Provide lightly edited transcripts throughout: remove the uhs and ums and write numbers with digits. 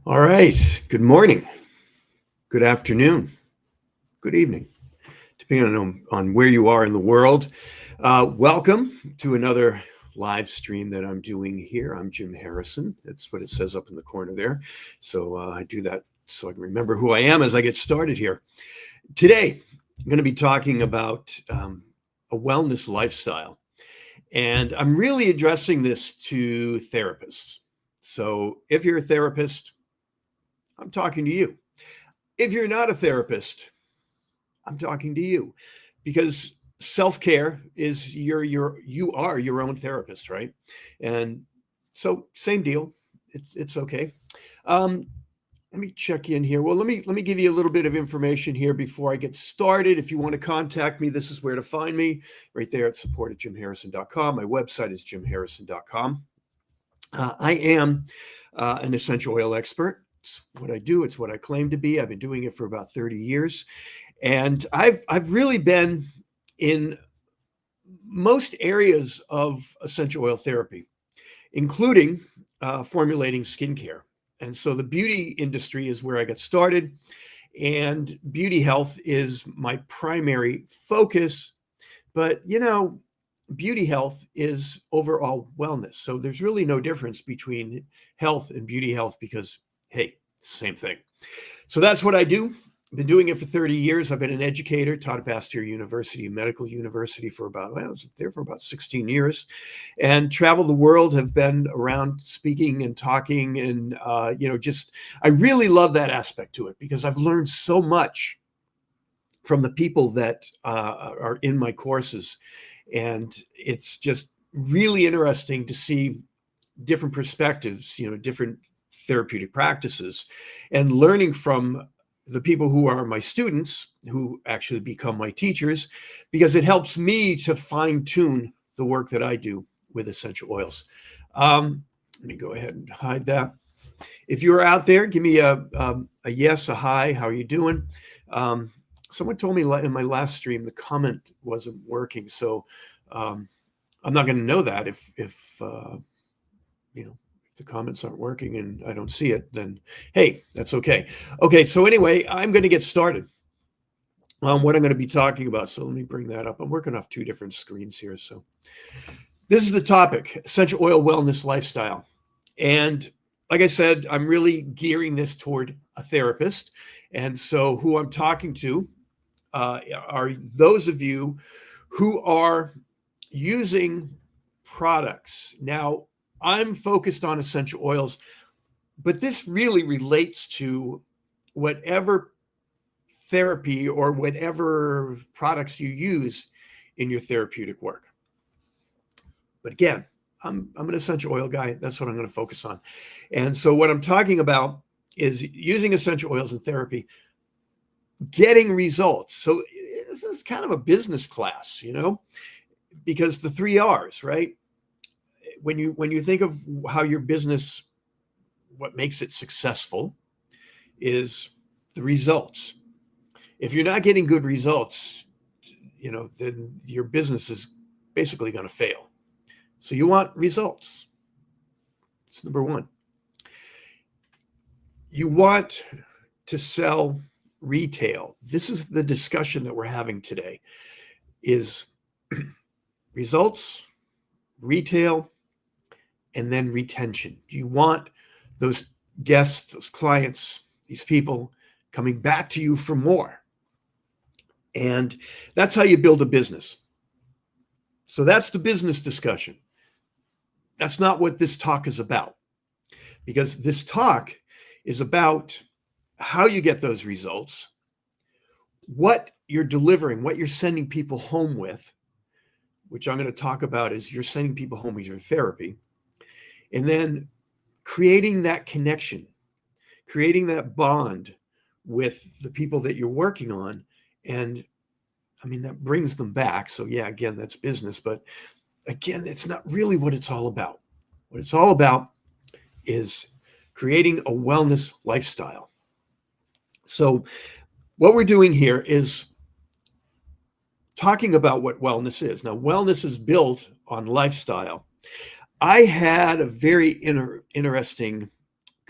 All right. Good morning, good afternoon, good evening, depending on where you are in the world. Welcome to another live stream that I'm doing here. I'm Jim Harrison. That's what it says up in the corner there. So I do that so I can remember who I am as I get started here. Today, I'm going to be talking about a wellness lifestyle. And I'm really addressing this to therapists. So if you're a therapist, I'm talking to you. If you're not a therapist, I'm talking to you because self-care is you are your own therapist, right? And so same deal. It's okay. Um, Let me check in here. Well, let me give you a little bit of information here before I get started. If you want to contact me, this is where to find me, right there at support@jimharrison.com. My website is jimharrison.com. I am an essential oil expert. It's what I do. It's what I claim to be. I've been doing it for about 30 years. And I've really been in most areas of essential oil therapy, including formulating skincare. And so the beauty industry is where I got started, and beauty health is my primary focus. But beauty health is overall wellness. So there's really no difference between health and beauty health because, hey, same thing. So that's what I do. I've been doing it for 30 years. I've been an educator, taught at Bastyr University, medical university for I was there for about 16 years, and traveled the world, have been around speaking and talking. And, I really love that aspect to it because I've learned so much from the people that are in my courses. And it's just really interesting to see different perspectives, different therapeutic practices, and learning from the people who are my students, who actually become my teachers, because it helps me to fine tune the work that I do with essential oils. Let me go ahead and hide that. If you're out there, give me a yes, a hi. How are you doing? Someone told me in my last stream the comment wasn't working, so I'm not going to know that if the comments aren't working and I don't see it, then hey, that's okay. Okay, so anyway, I'm going to get started on what I'm going to be talking about. So let me bring that up. I'm working off two different screens here. So this is the topic: essential oil wellness lifestyle. And like I said, I'm really gearing this toward a therapist. And so who I'm talking to are those of you who are using products. Now, I'm focused on essential oils, but this really relates to whatever therapy or whatever products you use in your therapeutic work. But again, I'm an essential oil guy. That's what I'm going to focus on. And so what I'm talking about is using essential oils in therapy, getting results. So this is kind of a business class, because the 3 R's, right? When you think of how your business, what makes it successful is the results. If you're not getting good results, then your business is basically going to fail. So you want results. It's number one. You want to sell retail. This is the discussion that we're having today, is results, retail, and then retention. You want those guests, those clients, these people coming back to you for more. And that's how you build a business. So that's the business discussion. That's not what this talk is about, because this talk is about how you get those results, what you're delivering, what you're sending people home with, which I'm going to talk about is you're sending people home with your therapy, and then creating that connection, creating that bond with the people that you're working on. And that brings them back. So yeah, again, that's business, but again, it's not really what it's all about. What it's all about is creating a wellness lifestyle. So what we're doing here is talking about what wellness is. Now, wellness is built on lifestyle. I had a very interesting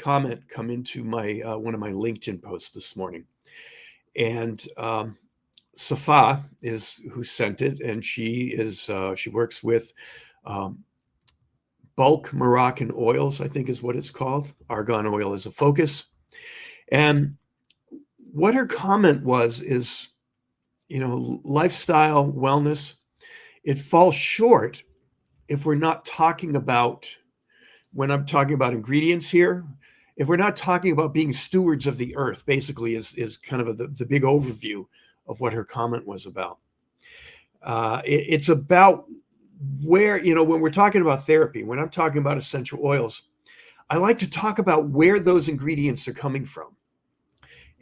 comment come into my one of my LinkedIn posts this morning, and Safa is who sent it, and she works with bulk Moroccan oils, I think is what it's called. Argan oil is a focus, and what her comment is, lifestyle wellness, it falls short if we're not talking about, when I'm talking about ingredients here, if we're not talking about being stewards of the earth, basically is kind of the big overview of what her comment was about. It's about where, when we're talking about therapy, when I'm talking about essential oils, I like to talk about where those ingredients are coming from.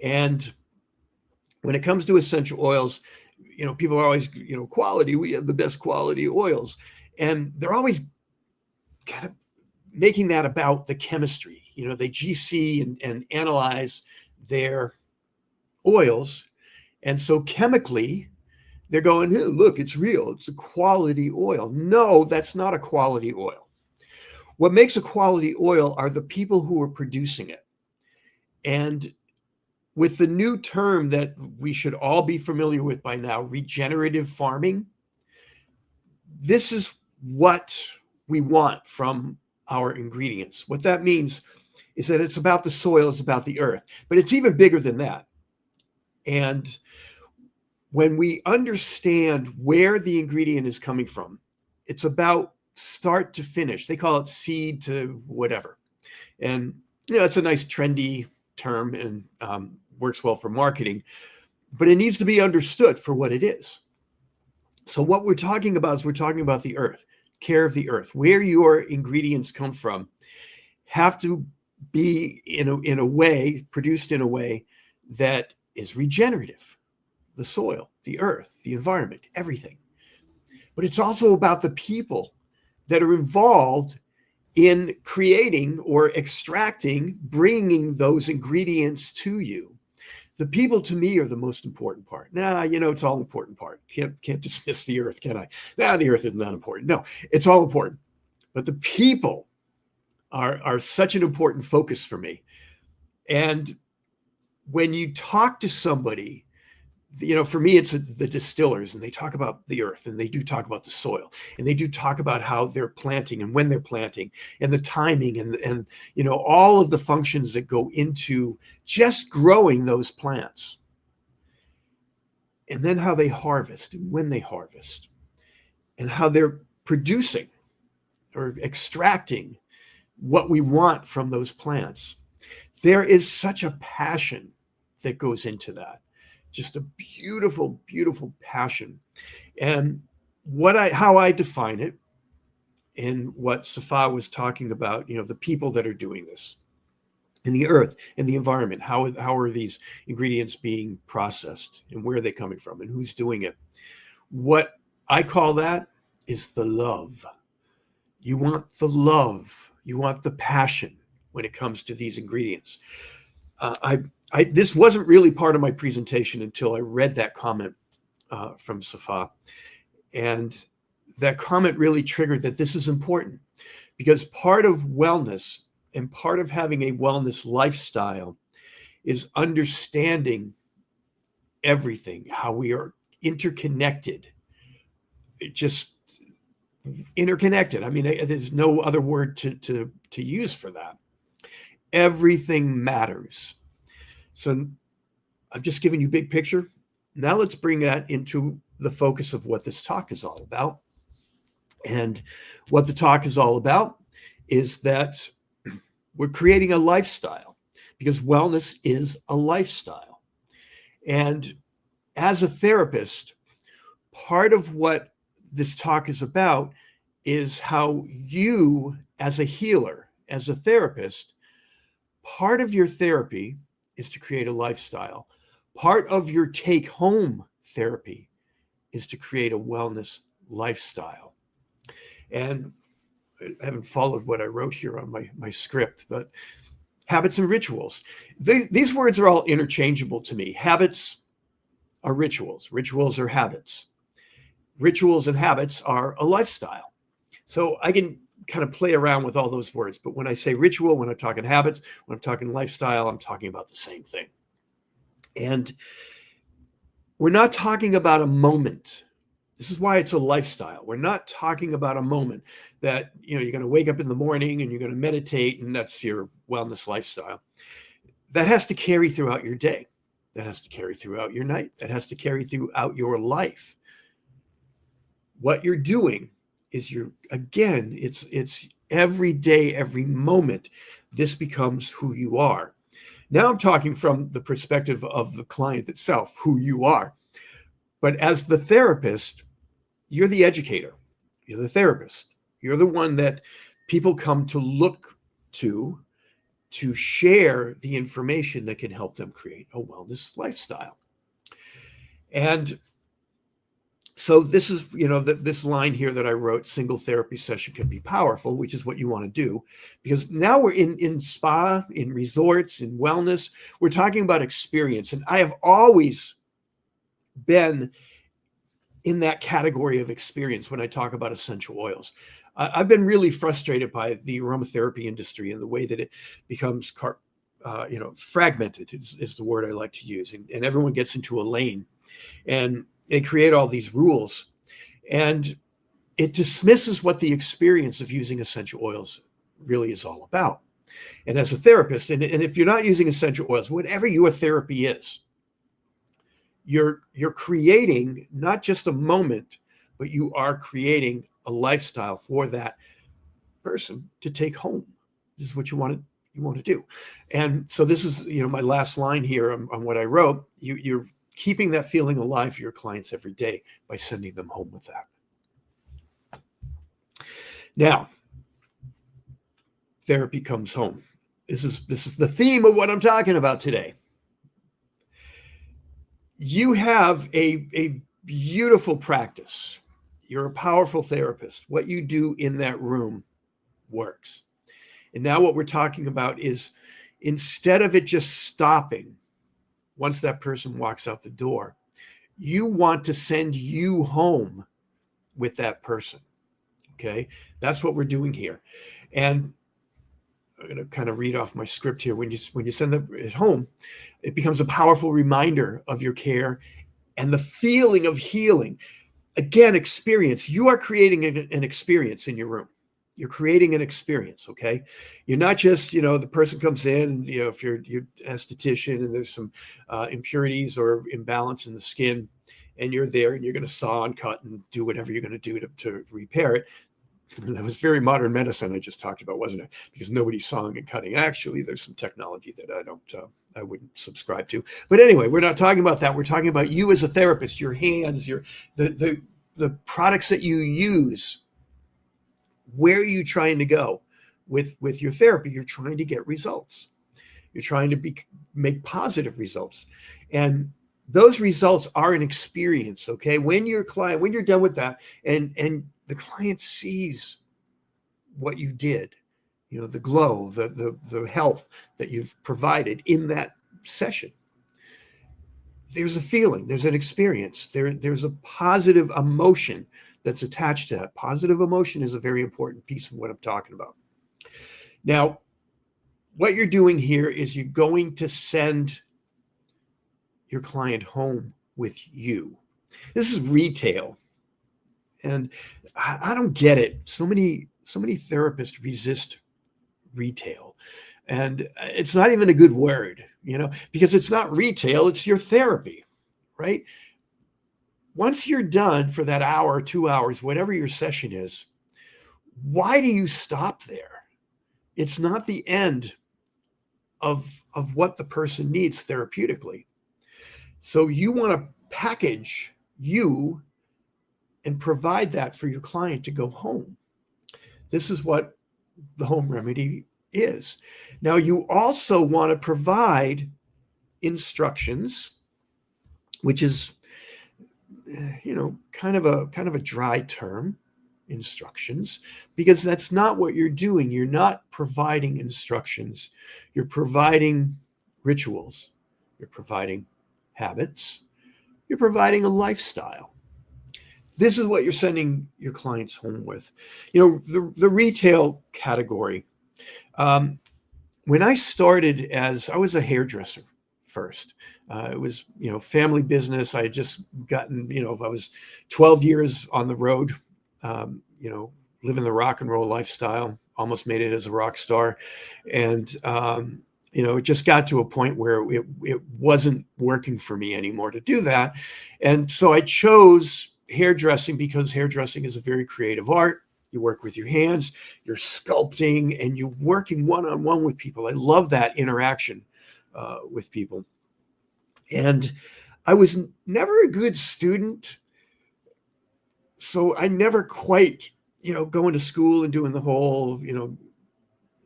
And when it comes to essential oils, people are always, quality, we have the best quality oils. And they're always kind of making that about the chemistry. They GC and analyze their oils. And so chemically, they're going, hey, look, it's real. It's a quality oil. No, that's not a quality oil. What makes a quality oil are the people who are producing it. And with the new term that we should all be familiar with by now, regenerative farming, this is what we want from our ingredients. What that means is that it's about the soil, it's about the earth, but it's even bigger than that. And when we understand where the ingredient is coming from, it's about start to finish. They call it seed to whatever. And, it's a nice trendy term and works well for marketing, but it needs to be understood for what it is. So what we're talking about is we're talking about the earth, care of the earth, where your ingredients come from have to be in a way, produced in a way that is regenerative. The soil, the earth, the environment, everything. But it's also about the people that are involved in creating or extracting, bringing those ingredients to you. The people, to me, are the most important part. It's all important part. Can't dismiss the earth, can I? The earth is not important. No, it's all important. But the people are such an important focus for me. And when you talk to somebody, for me, it's the distillers, and they talk about the earth, and they do talk about the soil, and they do talk about how they're planting and when they're planting and the timing and all of the functions that go into just growing those plants. And then how they harvest and when they harvest and how they're producing or extracting what we want from those plants. There is such a passion that goes into that. Just a beautiful, beautiful passion. And how I define it, and what Safa was talking about, the people that are doing this, and the earth and the environment, how are these ingredients being processed, and where are they coming from, and who's doing it? What I call that is the love. You want the love, you want the passion when it comes to these ingredients. This wasn't really part of my presentation until I read that comment from Safa. And that comment really triggered that this is important, because part of wellness and part of having a wellness lifestyle is understanding everything, how we are interconnected, just interconnected. I mean, there's no other word to use for that. Everything matters. So I've just given you a big picture. Now let's bring that into the focus of what this talk is all about. And what the talk is all about is that we're creating a lifestyle, because wellness is a lifestyle. And as a therapist, part of what this talk is about is how you, as a healer, as a therapist, part of your therapy is to create a lifestyle. Part of your take-home therapy is to create a wellness lifestyle. And I haven't followed what I wrote here on my script, but habits and rituals. These words are all interchangeable to me. Habits are rituals. Rituals are habits. Rituals and habits are a lifestyle. So I can kind of play around with all those words. But when I say ritual, when I'm talking habits, when I'm talking lifestyle, I'm talking about the same thing. And we're not talking about a moment. This is why it's a lifestyle. We're not talking about a moment that, you're going to wake up in the morning and you're going to meditate and that's your wellness lifestyle. That has to carry throughout your day. That has to carry throughout your night. That has to carry throughout your life. What you're doing is it's every day, every moment, this becomes who you are. Now I'm talking from the perspective of the client itself, who you are. But as the therapist, you're the educator. You're the therapist. You're the one that people come to look to share the information that can help them create a wellness lifestyle. And so this is, this line here that I wrote, single therapy session can be powerful, which is what you want to do. Because now we're in spa, in resorts, in wellness. We're talking about experience. And I have always been in that category of experience when I talk about essential oils. I've been really frustrated by the aromatherapy industry and the way that it becomes fragmented is the word I like to use. And everyone gets into a lane and they create all these rules. And it dismisses what the experience of using essential oils really is all about. And as a therapist, and if you're not using essential oils, whatever your therapy is, you're creating not just a moment, but you are creating a lifestyle for that person to take home. This is what you want to do. And so this is, my last line here on what I wrote. You're keeping that feeling alive for your clients every day by sending them home with that. Now, therapy comes home. This is the theme of what I'm talking about today. You have a beautiful practice. You're a powerful therapist. What you do in that room works. And now what we're talking about is, instead of it just stopping once that person walks out the door, you want to send you home with that person. Okay? That's what we're doing here. And I'm going to kind of read off my script here. When you send them at home, it becomes a powerful reminder of your care and the feeling of healing. Again, experience. You are creating an experience in your room. You're creating an experience, okay? You're not just, the person comes in, if you're esthetician and there's some impurities or imbalance in the skin, and you're there and you're going to saw and cut and do whatever you're going to do to repair it. That was very modern medicine I just talked about, wasn't it? Because nobody's sawing and cutting. Actually, there's some technology that I wouldn't subscribe to. But anyway, we're not talking about that. We're talking about you as a therapist, your hands, the products that you use. Where are you trying to go with your therapy? You're trying to get results. You're trying to make positive results. And those results are an experience, okay? When you're done with that and the client sees what you did, the glow, the health that you've provided in that session, there's a feeling, there's an experience, there's a positive emotion that's attached to that. Positive emotion is a very important piece of what I'm talking about. Now, what you're doing here is you're going to send your client home with you. This is retail. And I don't get it. So many therapists resist retail. And it's not even a good word, because it's not retail, it's your therapy, right? Once you're done for that hour, 2 hours, whatever your session is, why do you stop there? It's not the end of what the person needs therapeutically. So you want to package you and provide that for your client to go home. This is what the home remedy is. Now, you also want to provide instructions, which is, kind of a dry term, instructions, because that's not what you're doing. You're not providing instructions. You're providing rituals. You're providing habits. You're providing a lifestyle. this is what you're sending your clients home with. The retail category. When I started I was a hairdresser first. It was, family business. I had just gotten, I was 12 years on the road, living the rock and roll lifestyle, almost made it as a rock star. And, it just got to a point where it wasn't working for me anymore to do that. And so I chose hairdressing because hairdressing is a very creative art. You work with your hands, you're sculpting, and you're working one-on-one with people. I love that interaction with people. And I was never a good student, so I never quite, going to school and doing the whole,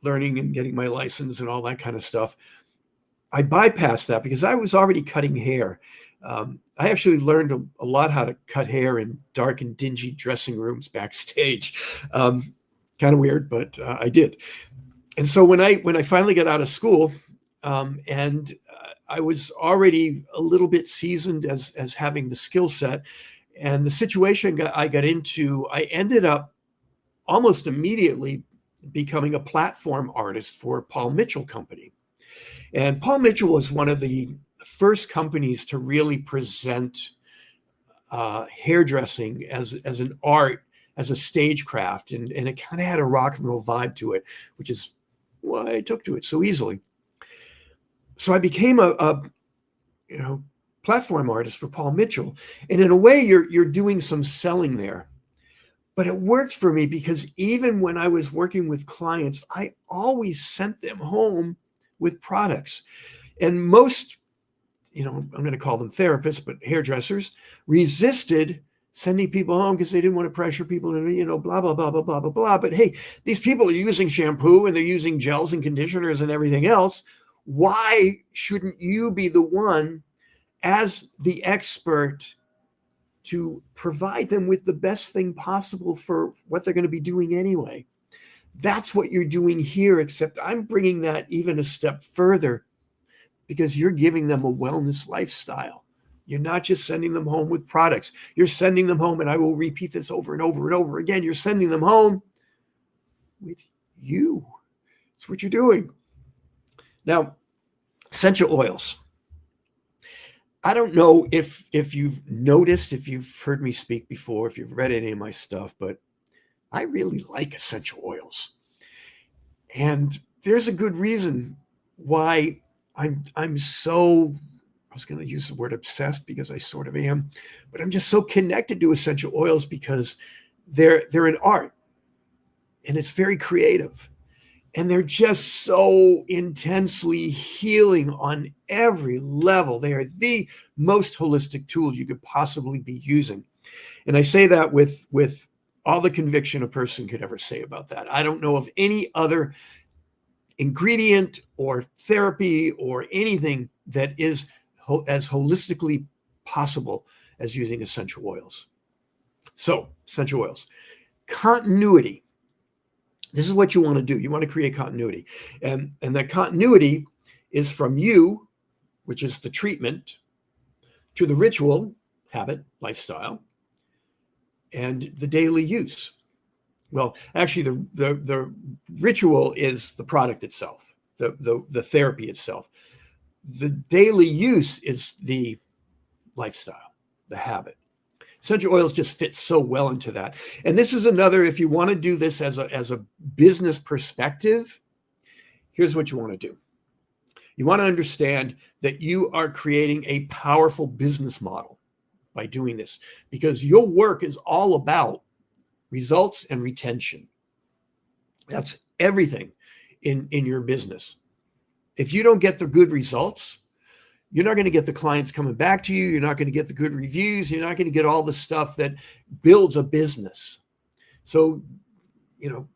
learning and getting my license and all that kind of stuff. I bypassed that because I was already cutting hair. I actually learned a lot how to cut hair in dark and dingy dressing rooms backstage. Kind of weird, but I did. And so when I finally got out of school, and I was already a little bit seasoned as having the skill set, and the situation I got into, I ended up almost immediately becoming a platform artist for Paul Mitchell Company. And Paul Mitchell was one of the first companies to really present hairdressing as an art, as a stagecraft, and it kind of had a rock and roll vibe to it, which is why I took to it so easily. So I became a platform artist for Paul Mitchell, and in a way, you're doing some selling there. But it worked for me because even when I was working with clients, I always sent them home with products. And most, I'm going to call them therapists, but hairdressers resisted sending people home because they didn't want to pressure people and, blah, blah, blah, blah, blah, blah, blah. But hey, these people are using shampoo and they're using gels and conditioners and everything else. Why shouldn't you be the one as the expert to provide them with the best thing possible for what they're going to be doing anyway? That's what you're doing here, except I'm bringing that even a step further because you're giving them a wellness lifestyle. You're not just sending them home with products. You're sending them home, and I will repeat this over and over and over again, you're sending them home with you. That's what you're doing. Now, essential oils. I don't know if you've noticed, if you've heard me speak before, if you've read any of my stuff, but I really like essential oils. And there's a good reason why I'm so, I was going to use the word obsessed because I sort of am, but I'm just so connected to essential oils because they're an art and it's very creative. And they're just so intensely healing on every level. They are the most holistic tool you could possibly be using. And I say that with all the conviction a person could ever say about that. I don't know of any other ingredient or therapy or anything that is as holistically possible as using essential oils. So, essential oils. Continuity. This is what you want to do. You want to create continuity. And that continuity is from you, which is the treatment, to the ritual, habit, lifestyle, and the daily use. Well, actually, the ritual is the product itself, the therapy itself. The daily use is the lifestyle, the habit. Essential oils just fit so well into that. And this is another, if you want to do this as a business perspective, here's what you want to do. You want to understand that you are creating a powerful business model by doing this, because your work is all about results and retention. That's everything in your business. If you don't get the good results, you're not going to get the clients coming back to you. You're not going to get the good reviews. You're not going to get all the stuff that builds a business. So,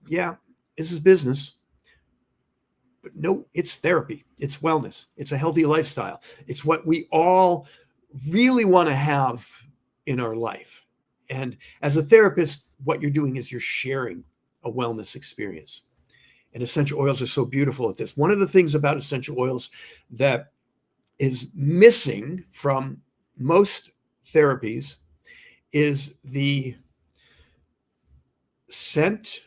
yeah, this is business. But no, it's therapy. It's wellness. It's a healthy lifestyle. It's what we all really want to have in our life. And as a therapist, what you're doing is you're sharing a wellness experience. And essential oils are so beautiful at this. One of the things about essential oils that is missing from most therapies is the scent,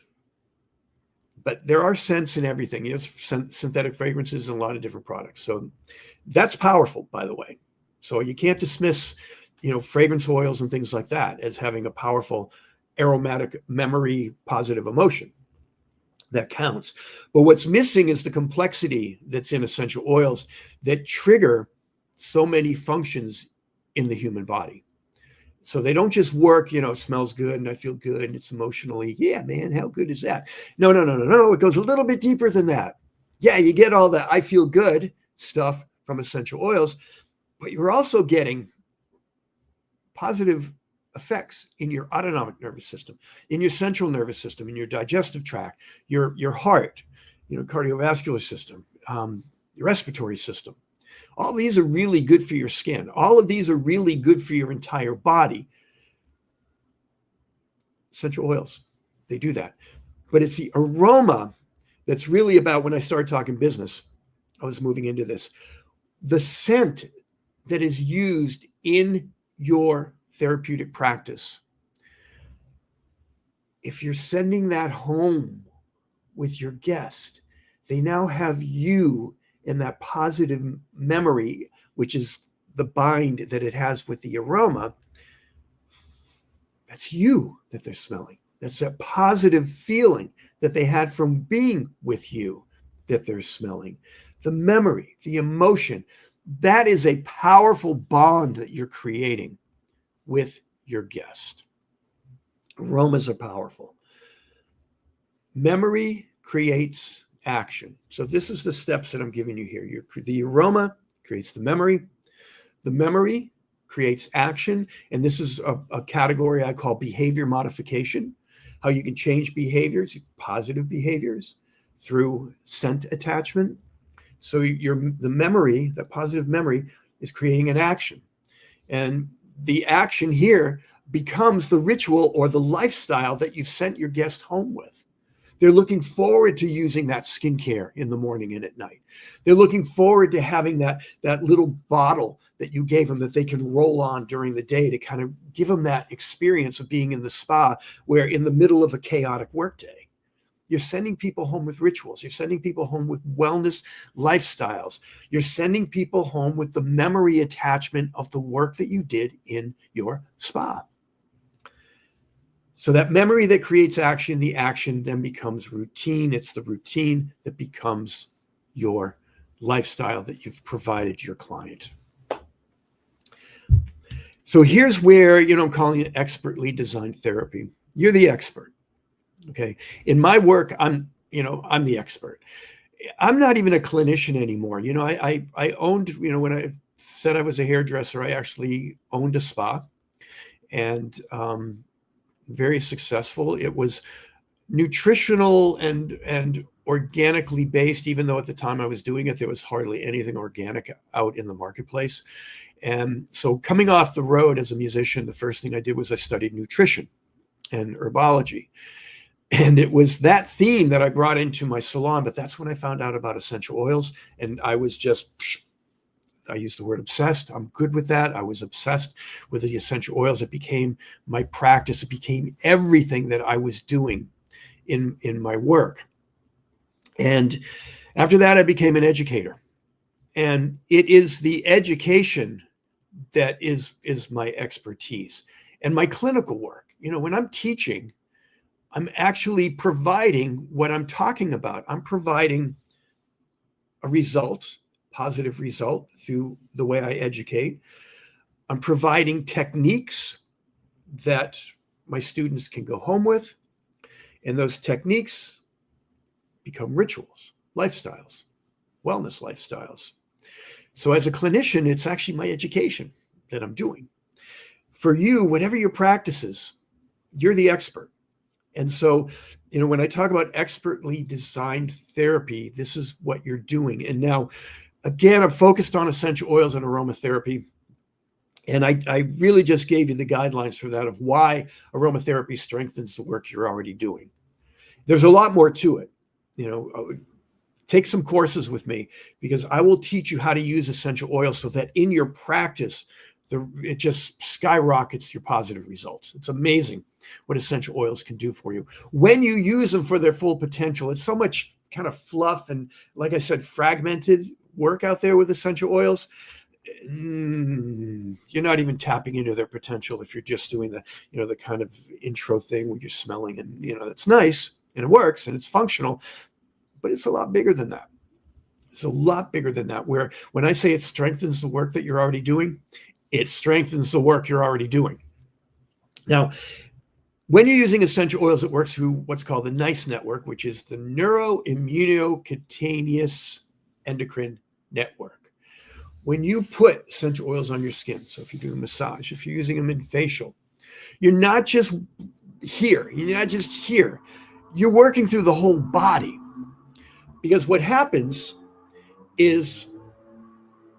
but there are scents in everything. There's synthetic fragrances in a lot of different products. So that's powerful, by the way. So you can't dismiss, fragrance oils and things like that as having a powerful aromatic memory, positive emotion. That counts. But what's missing is the complexity that's in essential oils that trigger so many functions in the human body. So they don't just work, it smells good and I feel good and it's emotionally, yeah, man, how good is that? No. It goes a little bit deeper than that. Yeah, you get all the I feel good stuff from essential oils, but you're also getting positive effects in your autonomic nervous system, in your central nervous system, in your digestive tract, your heart, cardiovascular system, your respiratory system. All these are really good for your skin. All of these are really good for your entire body. Essential oils, they do that. But it's the aroma that's really about, when I started talking business, I was moving into this, the scent that is used in your therapeutic practice. If you're sending that home with your guest, they now have you in that positive memory, which is the bind that it has with the aroma. That's you that they're smelling. That's that positive feeling that they had from being with you that they're smelling. The memory, the emotion, that is a powerful bond that you're creating with your guest. Aromas are powerful. Memory creates action. So this is the steps that I'm giving you here. The aroma creates the memory. The memory creates action. And this is a category I call behavior modification, how you can change behaviors, positive behaviors, through scent attachment. So the memory, that positive memory, is creating an action. And the action here becomes the ritual or the lifestyle that you've sent your guest home with. They're looking forward to using that skincare in the morning and at night. They're looking forward to having that little bottle that you gave them that they can roll on during the day to kind of give them that experience of being in the spa, where in the middle of a chaotic workday, you're sending people home with rituals. You're sending people home with wellness lifestyles. You're sending people home with the memory attachment of the work that you did in your spa. So that memory that creates action, the action then becomes routine. It's the routine that becomes your lifestyle that you've provided your client. So here's where, I'm calling it expertly designed therapy. You're the expert. Okay. In my work, I'm the expert. I'm not even a clinician anymore. I owned, when I said I was a hairdresser, I actually owned a spa, and very successful. It was nutritional and organically based, even though at the time I was doing it, there was hardly anything organic out in the marketplace. And so coming off the road as a musician, the first thing I did was I studied nutrition and herbology. And it was that theme that I brought into my salon, but that's when I found out about essential oils. And I was I use the word obsessed. I'm good with that. I was obsessed with the essential oils. It became my practice. It became everything that I was doing in my work. And after that, I became an educator. And it is the education that is my expertise and my clinical work. When I'm teaching, I'm actually providing what I'm talking about. I'm providing a result, positive result, through the way I educate. I'm providing techniques that my students can go home with, and those techniques become rituals, lifestyles, wellness lifestyles. So as a clinician, it's actually my education that I'm doing. For you, whatever your practice is, you're the expert. And so, when I talk about expertly designed therapy, this is what you're doing. And now, again, I'm focused on essential oils and aromatherapy. And I really just gave you the guidelines for that, of why aromatherapy strengthens the work you're already doing. There's a lot more to it. Take some courses with me, because I will teach you how to use essential oils so that in your practice, it just skyrockets your positive results. It's amazing what essential oils can do for you when you use them for their full potential. It's so much kind of fluff and, like I said, fragmented work out there with essential oils. You're not even tapping into their potential if you're just doing the kind of intro thing where you're smelling, and it's nice and it works and it's functional, but it's a lot bigger than that. It's a lot bigger than that, where when I say it strengthens the work that you're already doing, it strengthens the work you're already doing. Now, when you're using essential oils, it works through what's called the NICE network, which is the neuroimmunocutaneous endocrine network. When you put essential oils on your skin, so if you're doing massage, if you're using them in facial, you're not just here. You're working through the whole body. Because what happens is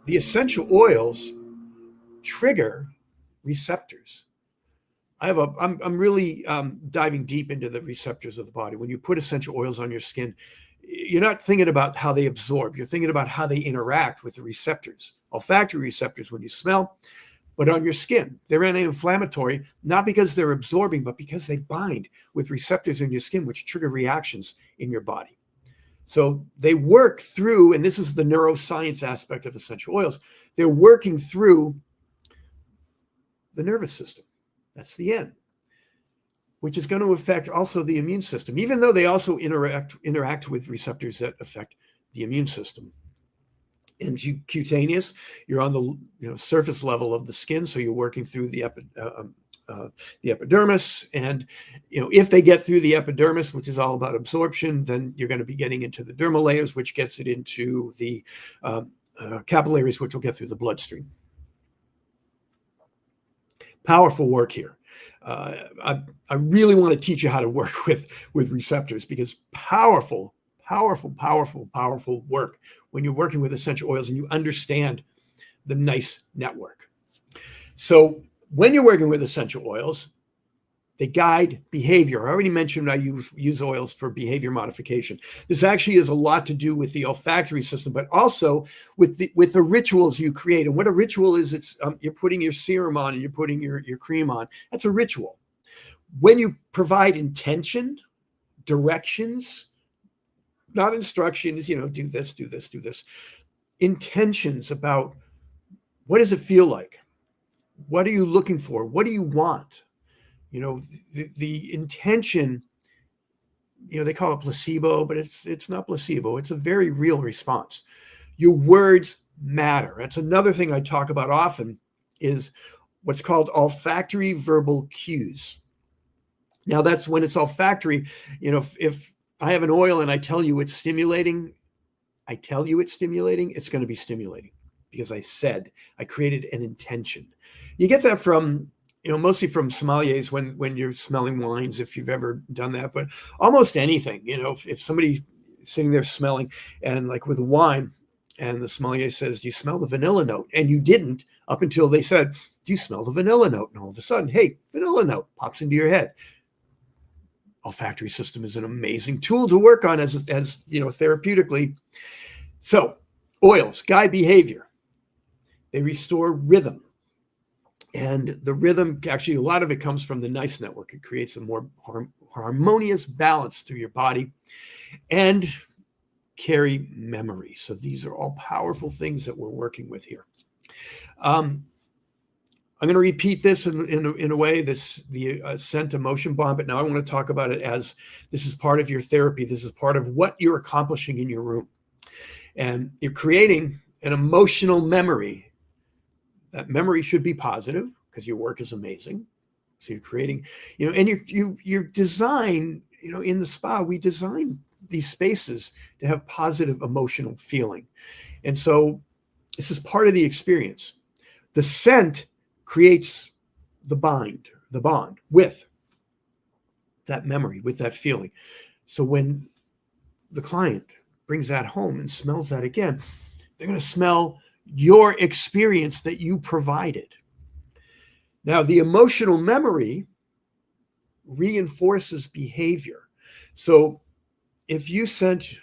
the essential oils trigger receptors. I'm really diving deep into the receptors of the body. When you put essential oils on your skin, you're not thinking about how they absorb. You're thinking about how they interact with the receptors, olfactory receptors when you smell, but on your skin. They're anti-inflammatory, not because they're absorbing, but because they bind with receptors in your skin, which trigger reactions in your body. So they work through, and this is the neuroscience aspect of essential oils, they're working through the nervous system. That's the N, which is going to affect also the immune system, even though they also interact with receptors that affect the immune system. And cutaneous, you're on the surface level of the skin, so you're working through the epidermis. And if they get through the epidermis, which is all about absorption, then you're going to be getting into the dermal layers, which gets it into the capillaries, which will get through the bloodstream. Powerful work here. I really want to teach you how to work with receptors, because powerful work when you're working with essential oils and you understand the NICE network. So when you're working with essential oils, they guide behavior. I already mentioned I use oils for behavior modification. This actually has a lot to do with the olfactory system, but also with the rituals you create. And what a ritual is, it's you're putting your serum on and you're putting your cream on. That's a ritual. When you provide intention, directions, not instructions, do this, do this, do this. Intentions about what does it feel like? What are you looking for? What do you want? The intention, they call it placebo, but it's not placebo. It's a very real response. Your words matter. That's another thing I talk about often, is what's called olfactory verbal cues. Now, that's when it's olfactory. If I have an oil and I tell you it's stimulating, it's going to be stimulating because I created an intention. You get that from, mostly from sommeliers when you're smelling wines, if you've ever done that, but almost anything, if somebody sitting there smelling, and like with wine, and the sommelier says, do you smell the vanilla note? And you didn't up until they said, do you smell the vanilla note? And all of a sudden, hey, vanilla note pops into your head. Olfactory system is an amazing tool to work on as therapeutically. So oils guide behavior. They restore rhythm. And the rhythm, actually, a lot of it comes from the NICE network. It creates a more harmonious balance through your body and carry memory. So these are all powerful things that we're working with here. I'm going to repeat this in a way, the scent emotion bond, but now I want to talk about it as this is part of your therapy. This is part of what you're accomplishing in your room. And you're creating an emotional memory. That memory should be positive because your work is amazing. So you're creating, and you design, in the spa, we design these spaces to have positive emotional feeling. And so this is part of the experience. The scent creates the bond with that memory, with that feeling. So when the client brings that home and smells that again, they're going to smell your experience that you provided. Now, the emotional memory reinforces behavior. So if you sent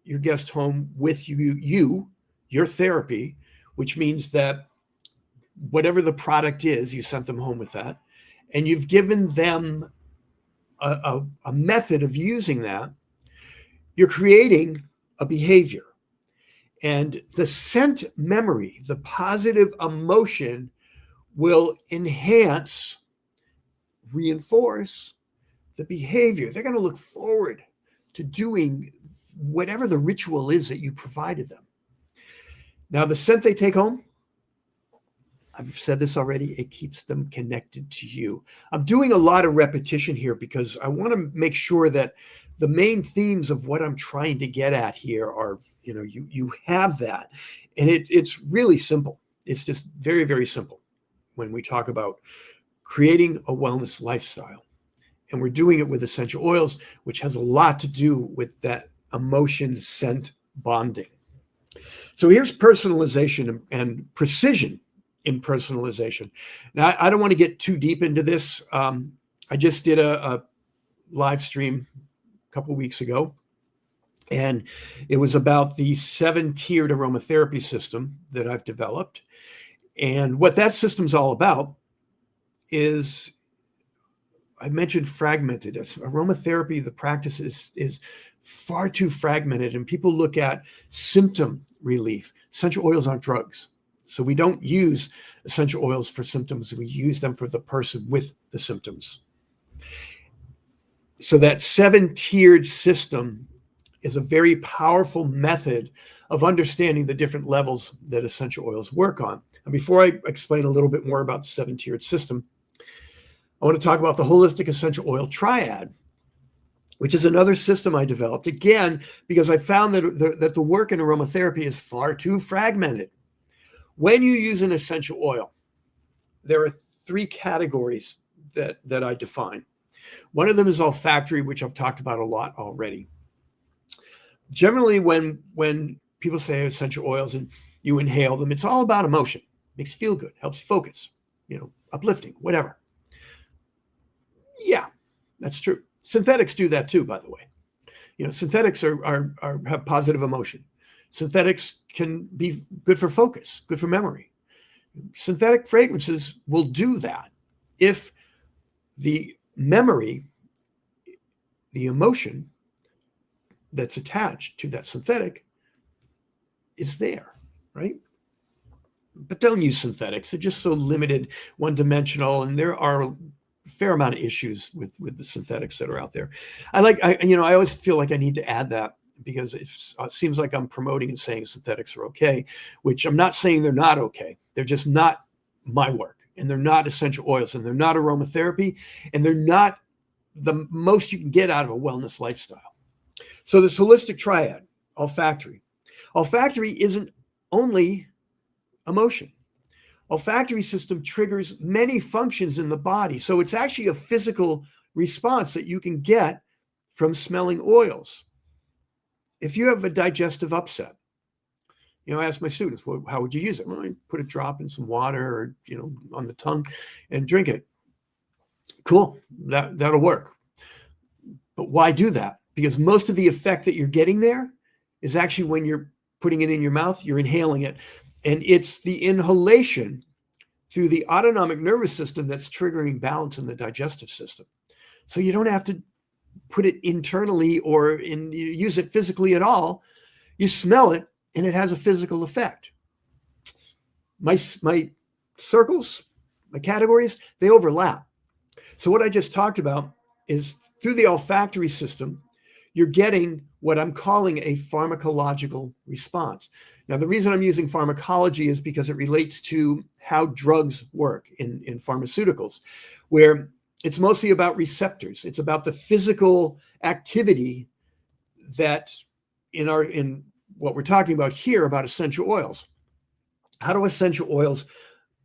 your guest home with your therapy, which means that whatever the product is, you sent them home with that, and you've given them a method of using that, you're creating a behavior. And the scent memory, the positive emotion, will enhance, reinforce the behavior. They're going to look forward to doing whatever the ritual is that you provided them. Now, the scent they take home, I've said this already, it keeps them connected to you. I'm doing a lot of repetition here because I want to make sure that the main themes of what I'm trying to get at here are, you have that. And it's really simple. It's just very, very simple when we talk about creating a wellness lifestyle. And we're doing it with essential oils, which has a lot to do with that emotion scent bonding. So here's personalization and precision in personalization. Now, I don't want to get too deep into this. I just did a live stream a couple of weeks ago, and it was about the 7-tiered aromatherapy system that I've developed. And what that system's all about is, I mentioned fragmented. Aromatherapy, the practice is far too fragmented, and people look at symptom relief. Essential oils aren't drugs. So we don't use essential oils for symptoms. We use them for the person with the symptoms. So that 7-tiered system is a very powerful method of understanding the different levels that essential oils work on. And before I explain a little bit more about the 7-tiered system, I want to talk about the holistic essential oil triad, which is another system I developed, again, because I found that the work in aromatherapy is far too fragmented. When you use an essential oil, there are 3 categories that I define. One of them is olfactory, which I've talked about a lot already. Generally, when people say essential oils and you inhale them, it's all about emotion. Makes you feel good, helps you focus, uplifting, whatever. Yeah, that's true. Synthetics do that too, by the way. Synthetics have positive emotion. Synthetics can be good for focus, good for memory. Synthetic fragrances will do that if the memory, the emotion that's attached to that synthetic is there, right? But don't use synthetics. They're just so limited, one-dimensional, and there are a fair amount of issues with the synthetics that are out there. I always feel like I need to add that, because it seems like I'm promoting and saying synthetics are okay, which I'm not saying they're not okay. They're just not my work, and they're not essential oils, and they're not aromatherapy, and they're not the most you can get out of a wellness lifestyle. So this holistic triad, olfactory. Olfactory isn't only emotion. Olfactory system triggers many functions in the body. So it's actually a physical response that you can get from smelling oils. If you have a digestive upset, I ask my students, well, how would you use it? Well, I put a drop in some water or, on the tongue and drink it. Cool, that'll work. But why do that? Because most of the effect that you're getting there is actually when you're putting it in your mouth, you're inhaling it. And it's the inhalation through the autonomic nervous system that's triggering balance in the digestive system. So you don't have to put it internally or use it physically at all. You smell it and it has a physical effect. My circles, my categories, they overlap. So what I just talked about is through the olfactory system, you're getting what I'm calling a pharmacological response. Now, the reason I'm using pharmacology is because it relates to how drugs work in pharmaceuticals, where it's mostly about receptors. It's about the physical activity that in what we're talking about here about essential oils. How do essential oils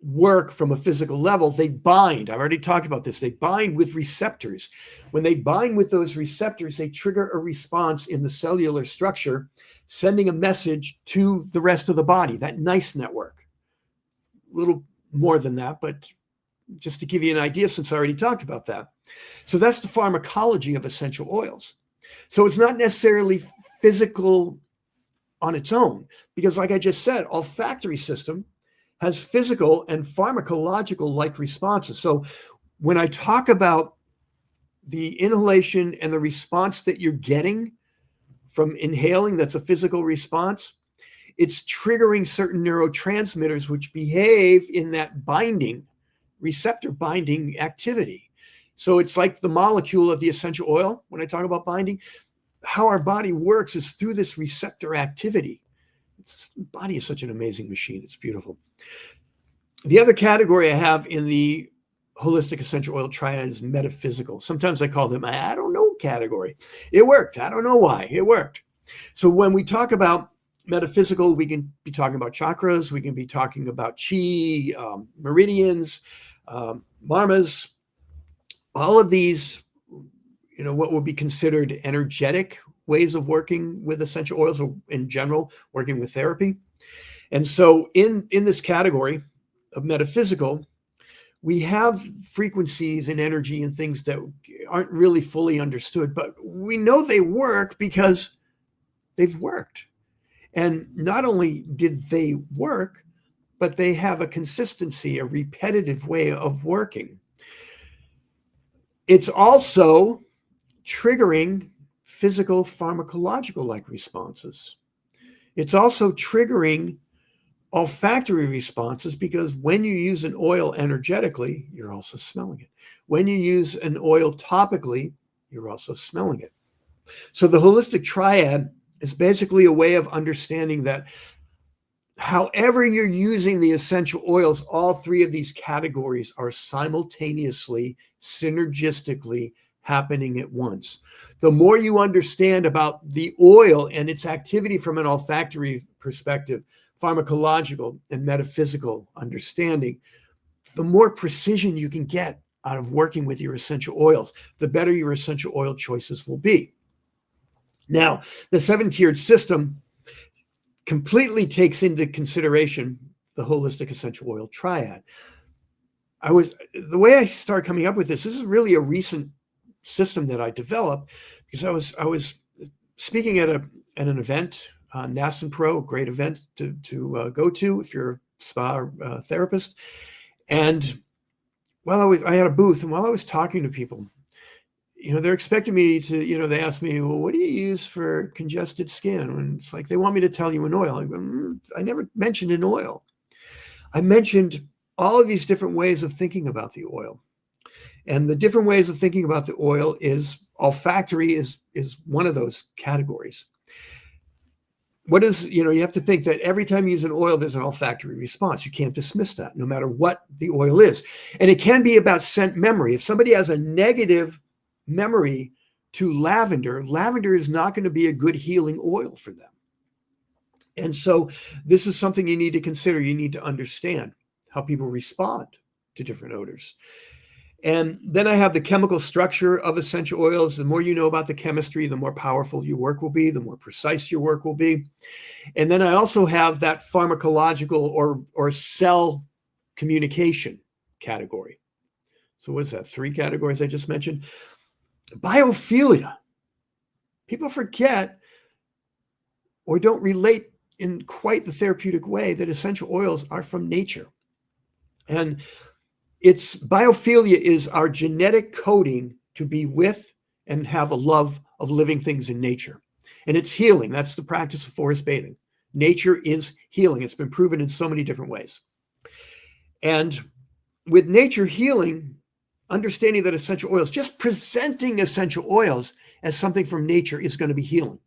work from a physical level? They bind. I've already talked about this. They bind with receptors. When they bind with those receptors, they trigger a response in the cellular structure, sending a message to the rest of the body, that NICE network. A little more than that, but just to give you an idea, since I already talked about that. So that's the pharmacology of essential oils. So it's not necessarily physical on its own, because like I just said, olfactory system has physical and pharmacological-like responses. So when I talk about the inhalation and the response that you're getting from inhaling, that's a physical response, it's triggering certain neurotransmitters which behave in that binding, receptor binding activity. So it's like the molecule of the essential oil. When I talk about binding, how our body works is through this receptor activity. The body is such an amazing machine. It's beautiful. The other category I have in the holistic essential oil triad is metaphysical. Sometimes I call them I don't know category. It worked. I don't know why. It worked. So when we talk about metaphysical, we can be talking about chakras. We can be talking about chi, meridians, marmas, all of these, what would be considered energetic ways of working with essential oils, or in general, working with therapy. And so in this category of metaphysical, we have frequencies and energy and things that aren't really fully understood, but we know they work because they've worked. And not only did they work, but they have a consistency, a repetitive way of working. It's also triggering physical pharmacological-like responses. It's also triggering olfactory responses, because when you use an oil energetically, you're also smelling it. When you use an oil topically, you're also smelling it. So the holistic triad is basically a way of understanding that however you're using the essential oils, all three of these categories are simultaneously, synergistically happening at once. The more you understand about the oil and its activity from an olfactory perspective, pharmacological and metaphysical understanding, the more precision you can get out of working with your essential oils, the better your essential oil choices will be. Now, the 7-tiered system completely takes into consideration the holistic essential oil triad. The way I started coming up with this is really a recent system that I developed, because I was speaking at an event, NASN Pro, great event to go to if you're a spa therapist. And I had a booth, and while I was talking to people, they're expecting me to, they asked me, well, what do you use for congested skin? And it's like, they want me to tell you an oil. I never mentioned an oil. I mentioned all of these different ways of thinking about the oil. And the different ways of thinking about the oil is olfactory is one of those categories. You have to think that every time you use an oil, there's an olfactory response. You can't dismiss that, no matter what the oil is. And it can be about scent memory. If somebody has a negative memory to lavender is not going to be a good healing oil for them. And so this is something you need to consider. You need to understand how people respond to different odors. And then I have the chemical structure of essential oils. The more you know about the chemistry, the more powerful your work will be, the more precise your work will be. And then I also have that pharmacological or cell communication category. So what's that? 3 categories I just mentioned. Biophilia. People forget or don't relate in quite the therapeutic way that essential oils are from nature. And biophilia is our genetic coding to be with and have a love of living things in nature. And it's healing. That's the practice of forest bathing. Nature is healing. It's been proven in so many different ways. And with nature healing, understanding that essential oils, just presenting essential oils as something from nature is going to be healing.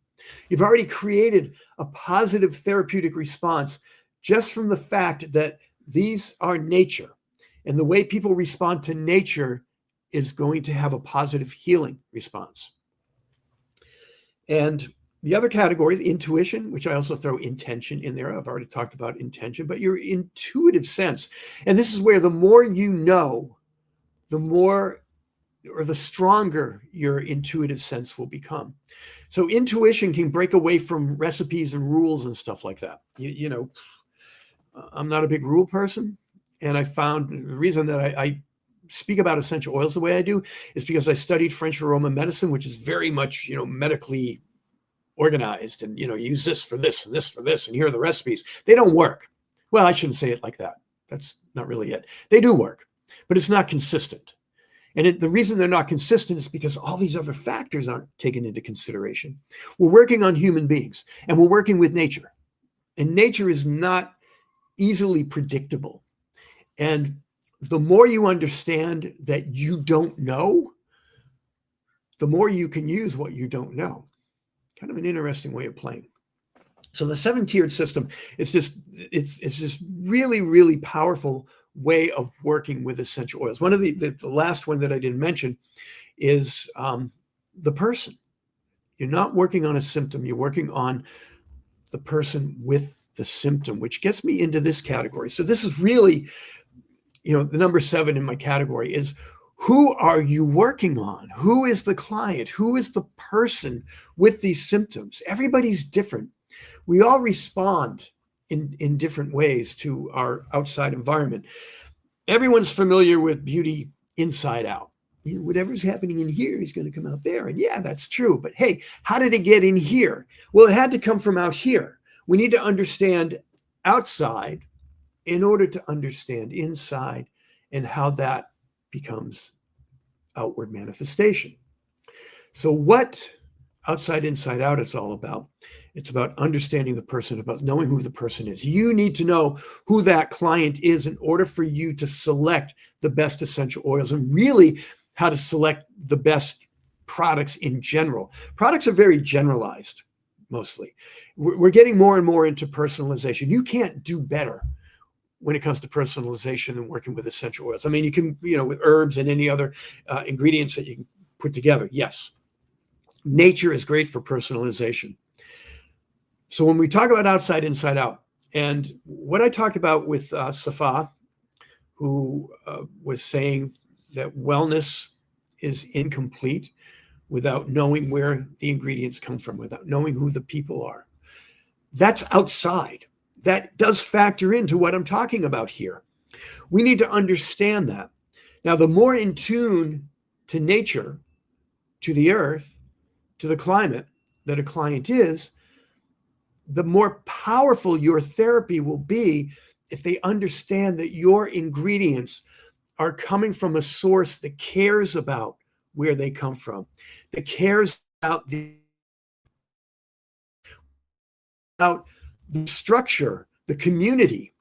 You've already created a positive therapeutic response just from the fact that these are nature. And the way people respond to nature is going to have a positive healing response. And the other category is intuition, which I also throw intention in there. I've already talked about intention, but your intuitive sense. And this is where the more you know, the more or the stronger your intuitive sense will become. So intuition can break away from recipes and rules and stuff like that. I'm not a big rule person. And I found the reason that I speak about essential oils the way I do is because I studied French aroma medicine, which is very much, medically organized and, use this for this and this for this. And here are the recipes. They don't work. Well, I shouldn't say it like that. That's not really it. They do work, but it's not consistent. And the reason they're not consistent is because all these other factors aren't taken into consideration. We're working on human beings, and we're working with nature. And nature is not easily predictable. And the more you understand that you don't know, the more you can use what you don't know. Kind of an interesting way of playing. So the 7-tiered system is just really, really powerful way of working with essential oils. One of the last one that I didn't mention is the person. You're not working on a symptom. You're working on the person with the symptom, which gets me into this category. So this is really, the number 7 in my category is, who are you working on? Who is the client? Who is the person with these symptoms? Everybody's different. We all respond in different ways to our outside environment. Everyone's familiar with beauty inside out. Whatever's happening in here is going to come out there. And yeah, that's true. But hey, how did it get in here? Well, it had to come from out here. We need to understand outside in order to understand inside and how that becomes outward manifestation. So what outside, inside out is all about? It's about understanding the person, about knowing who the person is. You need to know who that client is in order for you to select the best essential oils, and really how to select the best products in general. Products are very generalized, mostly. We're getting more and more into personalization. You can't do better when it comes to personalization and working with essential oils. I mean, you can, with herbs and any other ingredients that you can put together. Yes. Nature is great for personalization. So when we talk about outside, inside out, and what I talked about with Safa, who was saying that wellness is incomplete without knowing where the ingredients come from, without knowing who the people are. That's outside. That does factor into what I'm talking about here. We need to understand that. Now, the more in tune to nature, to the earth, to the climate that a client is, the more powerful your therapy will be if they understand that your ingredients are coming from a source that cares about where they come from, that cares about the structure, the community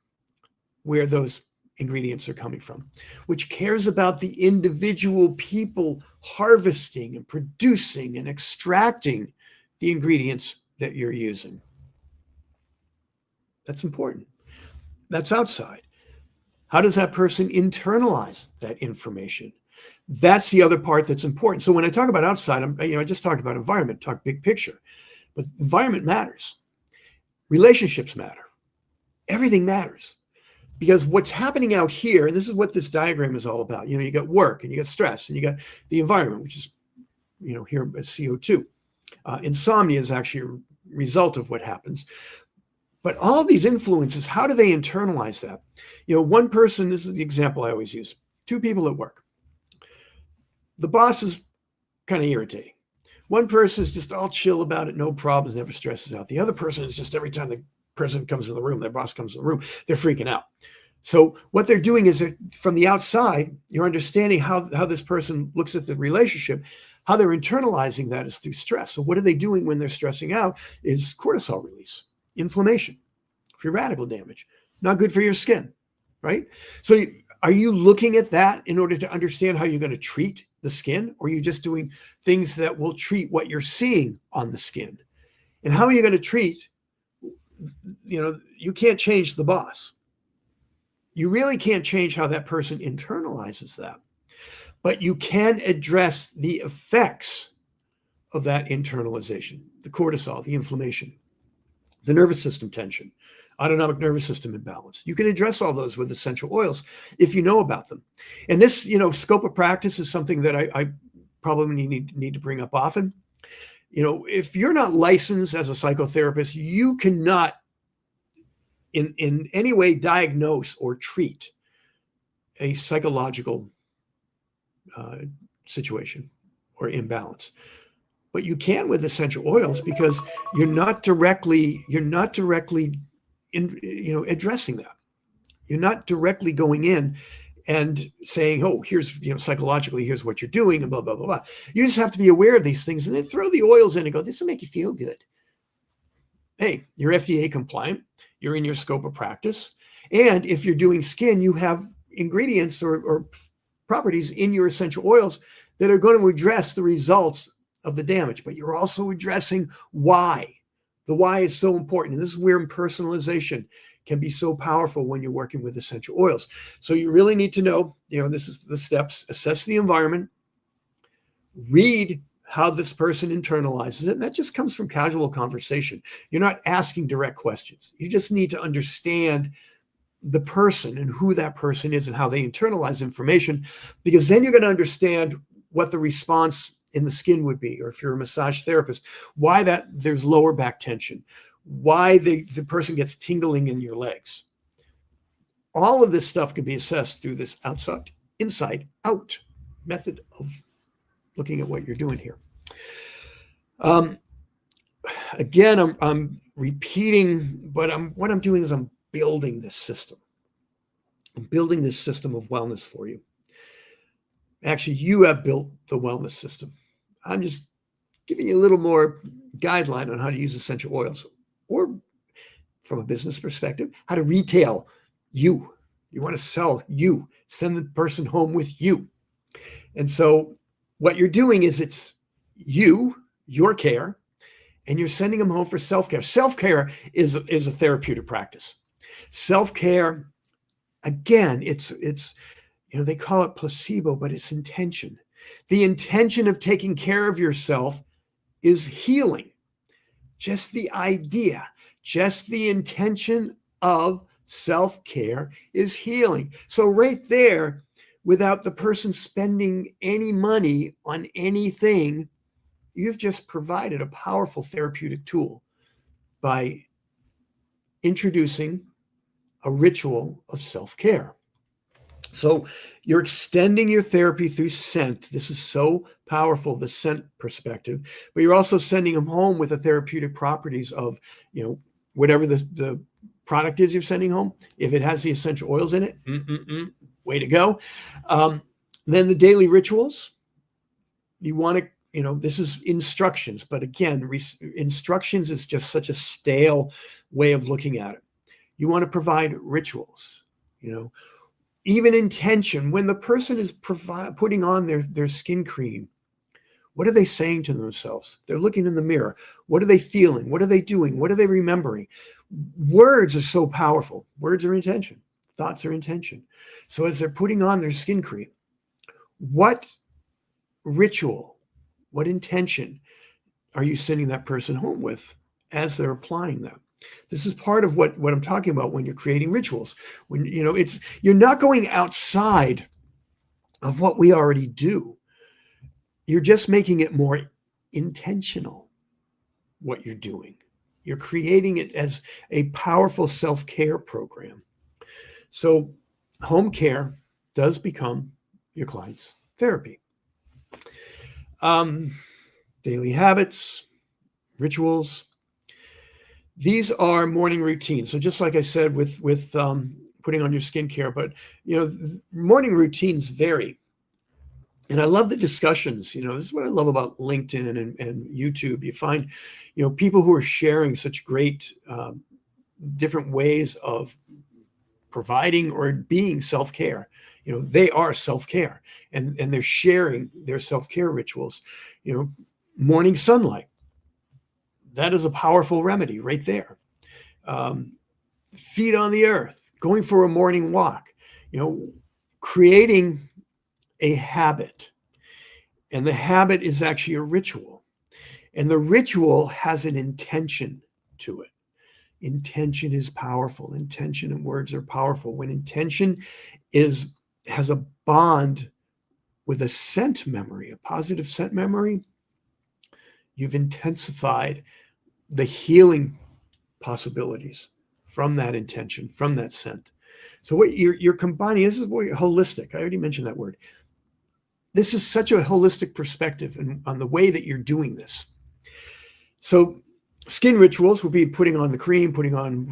where those ingredients are coming from, which cares about the individual people harvesting and producing and extracting the ingredients that you're using. That's important. That's outside. How does that person internalize that information? That's the other part that's important. So when I talk about outside, I just talked about environment, talk big picture, but environment matters. Relationships matter. Everything matters. Because what's happening out here, and this is what this diagram is all about. You got work and you got stress and you got the environment, which is, here CO2. Insomnia is actually a result of what happens. But all of these influences, how do they internalize that? One person, this is the example I always use, 2 people at work. The boss is kind of irritating. One person is just all chill about it, no problems, never stresses out. The other person is just, every time the person comes in the room, their boss comes in the room, they're freaking out. So what they're doing is that from the outside, you're understanding how this person looks at the relationship, how they're internalizing that is through stress. So what are they doing when they're stressing out is cortisol release, inflammation, free radical damage, not good for your skin, right? So are you looking at that in order to understand how you're going to treat the skin, or are you just doing things that will treat what you're seeing on the skin? And how are you going to treat, you can't change the boss. You really can't change how that person internalizes that, but you can address the effects of that internalization, the cortisol, the inflammation, the nervous system tension, autonomic nervous system imbalance. You can address all those with essential oils if you know about them. And this, scope of practice is something that I probably need to bring up often. If you're not licensed as a psychotherapist, you cannot in any way diagnose or treat a psychological situation or imbalance. But you can with essential oils, because you're not directly addressing that. You're not directly going in and saying, oh, here's, psychologically, here's what you're doing, and blah, blah, blah, blah. You just have to be aware of these things and then throw the oils in and go, this will make you feel good. Hey, you're FDA compliant. You're in your scope of practice. And if you're doing skin, you have ingredients or properties in your essential oils that are going to address the results of the damage, but you're also addressing why. The why is so important. And this is where personalization can be so powerful when you're working with essential oils. So you really need to know, this is the steps: assess the environment, read how this person internalizes it. And that just comes from casual conversation. You're not asking direct questions. You just need to understand the person and who that person is and how they internalize information, because then you're going to understand what the response in the skin would be, or if you're a massage therapist, why there's lower back tension, why the person gets tingling in your legs. All of this stuff can be assessed through this outside, inside out method of looking at what you're doing here. Again, I'm repeating, but what I'm doing is I'm building this system. I'm building this system of wellness for you. Actually, you have built the wellness system. I'm just giving you a little more guideline on how to use essential oils, or from a business perspective, how to retail you. You want to sell you, send the person home with you. And so what you're doing is it's you, your care, and you're sending them home for self-care. Self-care is a therapeutic practice. Self-care, again, it's they call it placebo, but it's intention. The intention of taking care of yourself is healing. Just the idea, just the intention of self-care is healing. So right there, without the person spending any money on anything, you've just provided a powerful therapeutic tool by introducing a ritual of self-care. So you're extending your therapy through scent. This is so powerful, the scent perspective, but you're also sending them home with the therapeutic properties of, whatever the product is you're sending home. If it has the essential oils in it, way to go. Then the daily rituals, you want to, this is instructions, but again, instructions is just such a stale way of looking at it. You want to provide rituals, even intention. When the person is putting on their skin cream, what are they saying to themselves? They're looking in the mirror. What are they feeling? What are they doing? What are they remembering? Words are so powerful. Words are intention. Thoughts are intention. So as they're putting on their skin cream, what ritual, what intention are you sending that person home with as they're applying them? This is part of what I'm talking about when you're creating rituals. When you're not going outside of what we already do. You're just making it more intentional, what you're doing. You're creating it as a powerful self-care program. So home care does become your client's therapy. Daily habits, rituals. These are morning routines. So just like I said with putting on your skincare, but morning routines vary. And I love the discussions. This is what I love about LinkedIn and YouTube. You find, people who are sharing such great different ways of providing or being self-care. They are self-care, and they're sharing their self-care rituals. Morning sunlight. That is a powerful remedy right there. Feet on the earth, going for a morning walk, creating a habit. And the habit is actually a ritual. And the ritual has an intention to it. Intention is powerful. Intention and words are powerful. When intention has a bond with a scent memory, a positive scent memory, you've intensified the healing possibilities from that intention, from that scent. So what you're combining, this is holistic. I already mentioned that word. This is such a holistic perspective on the way that you're doing this. So skin rituals will be putting on the cream, putting on,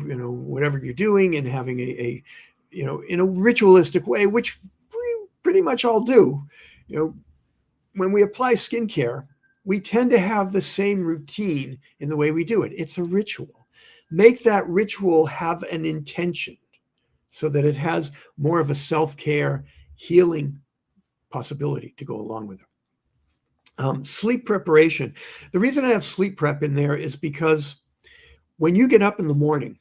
whatever you're doing, and having a in a ritualistic way, which we pretty much all do. When we apply skincare, we tend to have the same routine in the way we do it. It's a ritual. Make that ritual have an intention so that it has more of a self-care, healing possibility to go along with it. Sleep preparation. The reason I have sleep prep in there is because when you get up in the morning,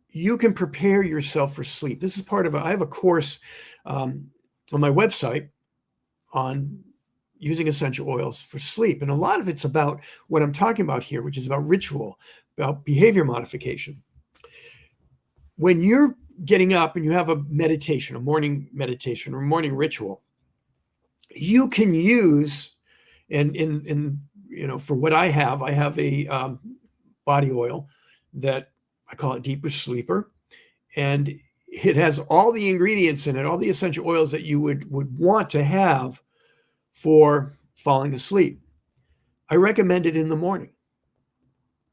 you can prepare yourself for sleep. This is part of I have a course on my website on using essential oils for sleep. And a lot of it's about what I'm talking about here, which is about ritual, about behavior modification. When you're getting up and you have a meditation, a morning meditation or morning ritual, you can use, and for what I have a body oil that I call it Deeper Sleeper. And it has all the ingredients in it, all the essential oils that you would want to have for falling asleep. I recommend it in the morning.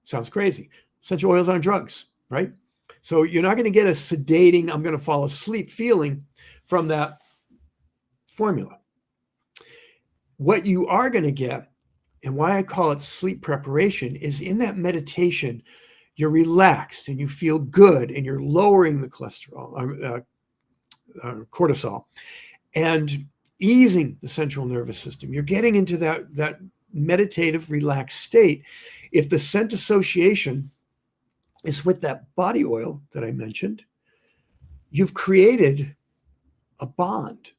Sounds crazy. Essential oils aren't drugs, right? So you're not going to get a sedating, I'm going to fall asleep feeling from that formula. What you are going to get, and why I call it sleep preparation, is in that meditation, you're relaxed and you feel good and you're lowering the cholesterol, cortisol, and easing the central nervous system. You're getting into that meditative, relaxed state. If the scent association is with that body oil that I mentioned, you've created a bond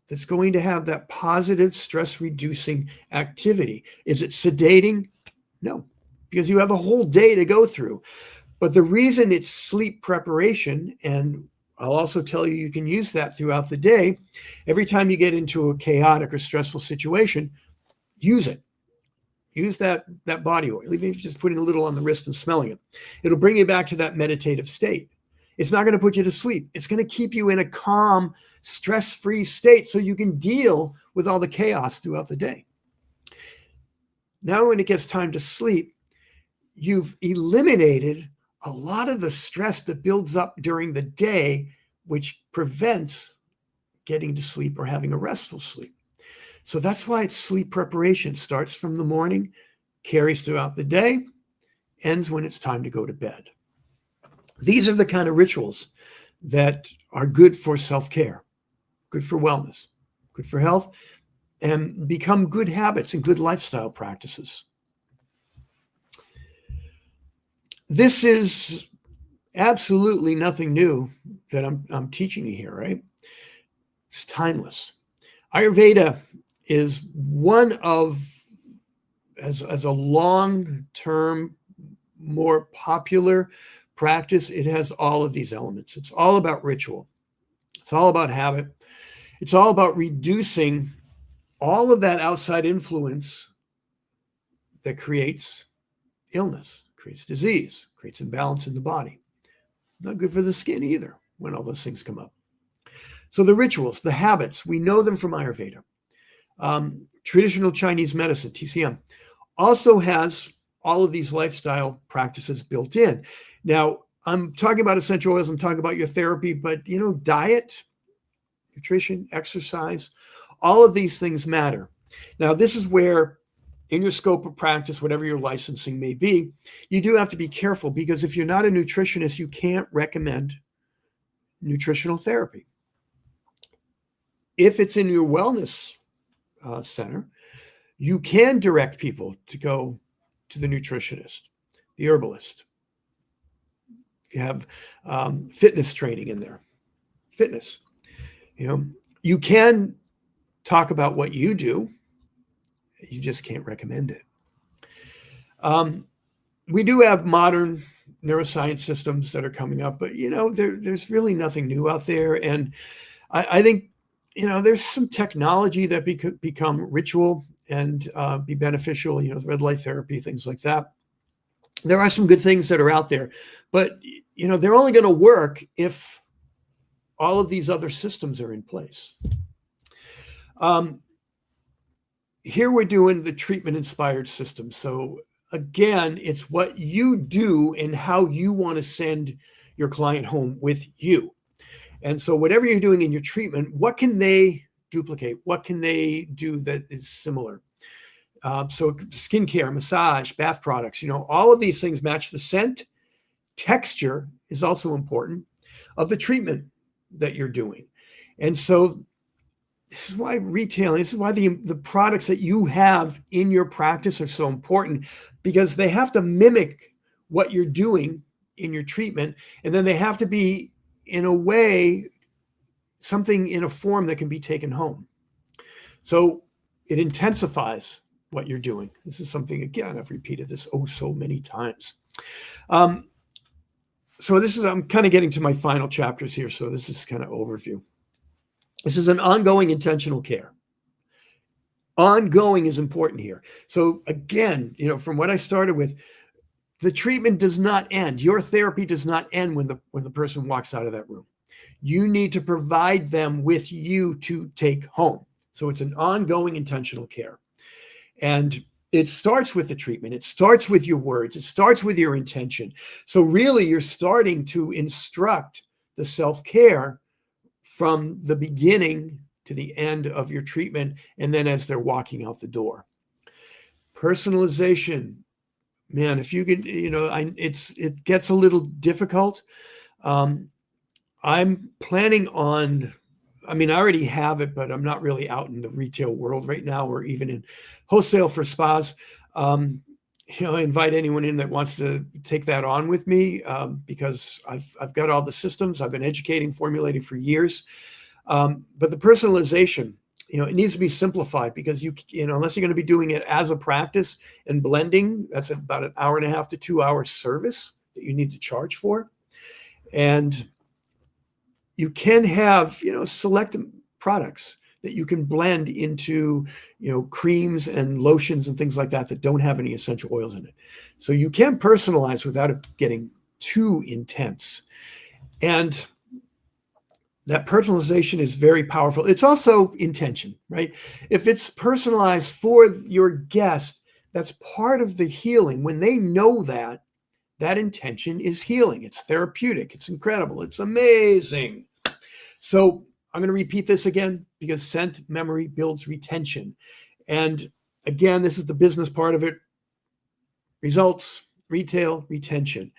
that's going to have that positive stress-reducing activity. Is it sedating? No, because you have a whole day to go through. But the reason it's sleep preparation, and I'll also tell you, you can use that throughout the day. Every time you get into a chaotic or stressful situation, use it. Use that body oil, even if you're just putting a little on the wrist and smelling it. It'll bring you back to that meditative state. It's not going to put you to sleep. It's going to keep you in a calm, stress-free state so you can deal with all the chaos throughout the day. Now, when it gets time to sleep, you've eliminated a lot of the stress that builds up during the day, which prevents getting to sleep or having a restful sleep. So that's why it's sleep preparation. Starts from the morning, carries throughout the day, ends when it's time to go to bed. These are the kind of rituals that are good for self-care, good for wellness, good for health, and become good habits and good lifestyle practices. This is absolutely nothing new that I'm teaching you here, right? It's timeless. Ayurveda is one of, as a long-term, more popular practice, it has all of these elements. It's all about ritual. It's all about habit. It's all about reducing all of that outside influence that creates illness, creates disease, creates imbalance in the body. Not good for the skin either when all those things come up. So the rituals, the habits, we know them from Ayurveda. Traditional Chinese medicine, TCM, also has all of these lifestyle practices built in. Now, I'm talking about essential oils, I'm talking about your therapy, but diet, nutrition, exercise, all of these things matter. Now, this is where in your scope of practice, whatever your licensing may be, you do have to be careful, because if you're not a nutritionist, you can't recommend nutritional therapy. If it's in your wellness center, you can direct people to go to the nutritionist, the herbalist. If you have fitness training in there, fitness, you can talk about what you do. You just can't recommend it. We do have modern neuroscience systems that are coming up, but there's really nothing new out there. And I think there's some technology that could become ritual and be beneficial. The red light therapy, things like that. There are some good things that are out there, but they're only going to work if all of these other systems are in place. Here we're doing the treatment-inspired system. So again, it's what you do and how you want to send your client home with you. And so whatever you're doing in your treatment, what can they duplicate? What can they do that is similar? So skincare, massage, bath products, all of these things match the scent. Texture is also important of the treatment that you're doing. And so this is why retailing, this is why the products that you have in your practice are so important, because they have to mimic what you're doing in your treatment. And then they have to be, in a way, something in a form that can be taken home. So it intensifies what you're doing. This is something, again, I've repeated this so many times. So I'm kind of getting to my final chapters here. So this is kind of overview. This is an ongoing intentional care. Ongoing is important here. So again, from what I started with, the treatment does not end. Your therapy does not end when the person walks out of that room. You need to provide them with you to take home. So it's an ongoing intentional care. And it starts with the treatment. It starts with your words. It starts with your intention. So really, you're starting to instruct the self-care from the beginning to the end of your treatment, and then as they're walking out the door. Personalization, man, if you could, it gets a little difficult. I'm planning on, I already have it, but I'm not really out in the retail world right now, or even in wholesale for spas. I invite anyone in that wants to take that on with me, because I've got all the systems. I've been educating, formulating for years. But the personalization, it needs to be simplified, because unless you're going to be doing it as a practice and blending, that's about an 1.5 to 2 hour service that you need to charge for. And you can have, select products that you can blend into, creams and lotions and things like that don't have any essential oils in it. So you can personalize without it getting too intense. And that personalization is very powerful. It's also intention, right? If it's personalized for your guest, that's part of the healing. When they know that intention is healing. It's therapeutic. It's incredible. It's amazing. So I'm going to repeat this again, because scent memory builds retention. And again, this is the business part of it. Results, retail, retention.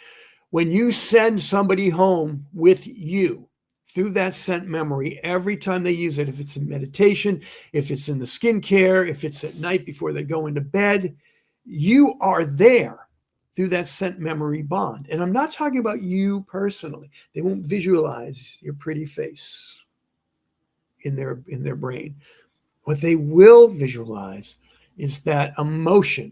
When you send somebody home with you through that scent memory, every time they use it, if it's in meditation, if it's in the skincare, if it's at night before they go into bed, you are there through that scent memory bond. And I'm not talking about you personally. They won't visualize your pretty face in their brain. What they will visualize is that emotion,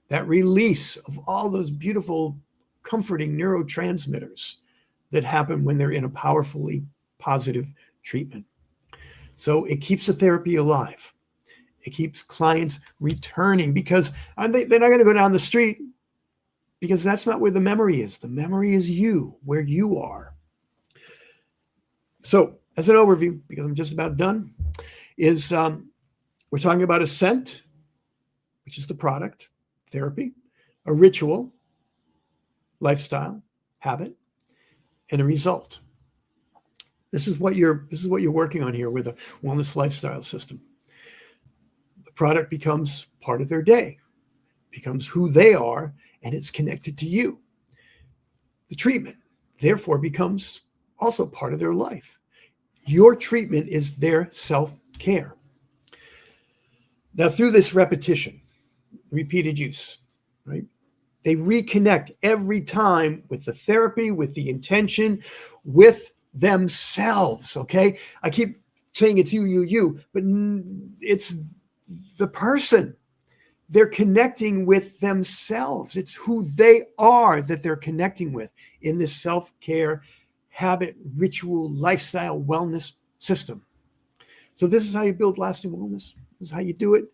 that release of all those beautiful, comforting neurotransmitters that happen when they're in a powerfully positive treatment. So it keeps the therapy alive. It keeps clients returning, because they're not going to go down the street, because that's not where the memory is. The memory is you, where you are. So as an overview, because I'm just about done, is we're talking about a scent, which is the product, therapy, a ritual, lifestyle, habit, and a result. This is what you're working on here with a wellness lifestyle system. The product becomes part of their day, becomes who they are, and it's connected to you. The treatment, therefore, becomes also part of their life. Your treatment is their self-care. Now, through this repetition, repeated use, right? They reconnect every time with the therapy, with the intention, with themselves, okay? I keep saying it's you, but it's the person. They're connecting with themselves. It's who they are that they're connecting with in this self-care, habit, ritual, lifestyle, wellness system. So this is how you build lasting wellness. This is how you do it.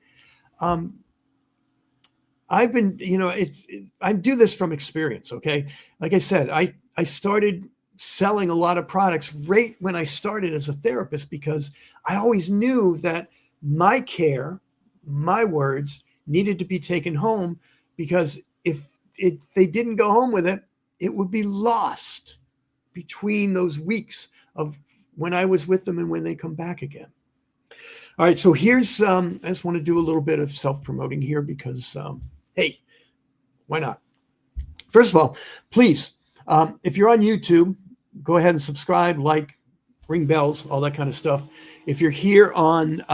I've been, I do this from experience, okay? Like I said, I started selling a lot of products right when I started as a therapist, because I always knew that my care, my words needed to be taken home, because if they didn't go home with it, it would be lost between those weeks of when I was with them and when they come back again. All right, so here's, I just want to do a little bit of self-promoting here because, hey, why not? First of all, please, if you're on YouTube, go ahead and subscribe, like, ring bells, all that kind of stuff. If you're here on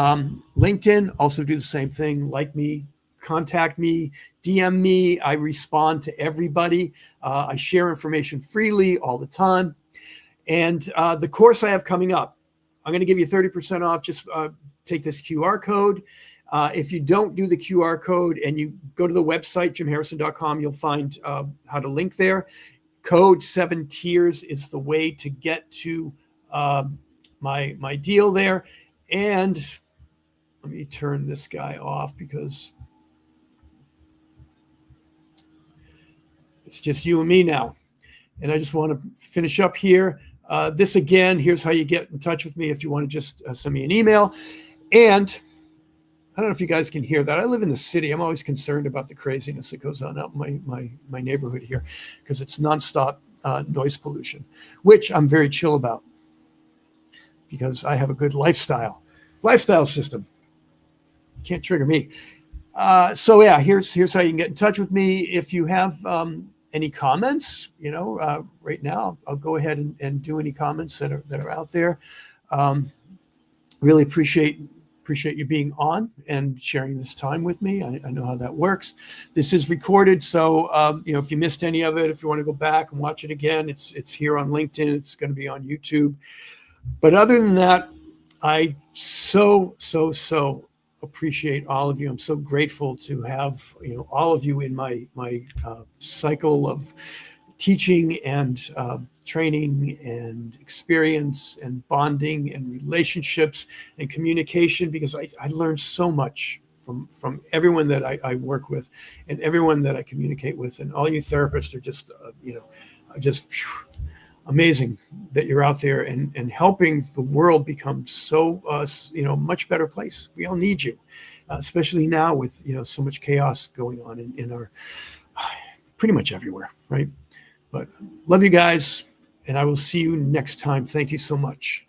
LinkedIn, also do the same thing. Like me, contact me, DM me. I respond to everybody. I share information freely all the time. And the course I have coming up, I'm going to give you 30% off. Just take this QR code. If you don't do the QR code and you go to the website, jimharrison.com, you'll find how to link there. Code 7 tiers is the way to get to my deal there. And let me turn this guy off because it's just you and me now. And I just want to finish up here. This again, here's how you get in touch with me if you want to just send me an email. And I don't know if you guys can hear that. I live in the city. I'm always concerned about the craziness that goes on out in my neighborhood here because it's nonstop noise pollution, which I'm very chill about because I have a good lifestyle system. Can't trigger me. So yeah, here's how you can get in touch with me. If you have any comments, right now, I'll go ahead and do any comments that are out there. Really appreciate you being on and sharing this time with me. I know how that works. This is recorded, so if you missed any of it, if you want to go back and watch it again, it's here on LinkedIn. It's going to be on YouTube. But other than that, I so appreciate all of you. I'm so grateful to have all of you in my cycle of teaching and training and experience and bonding and relationships and communication, because I learned so much from everyone that I work with and everyone that I communicate with, and all you therapists are just just amazing that you're out there and helping the world become so much better place. We all need you, especially now with so much chaos going on in our pretty much everywhere, right? But love you guys, and I will see you next time. Thank you so much.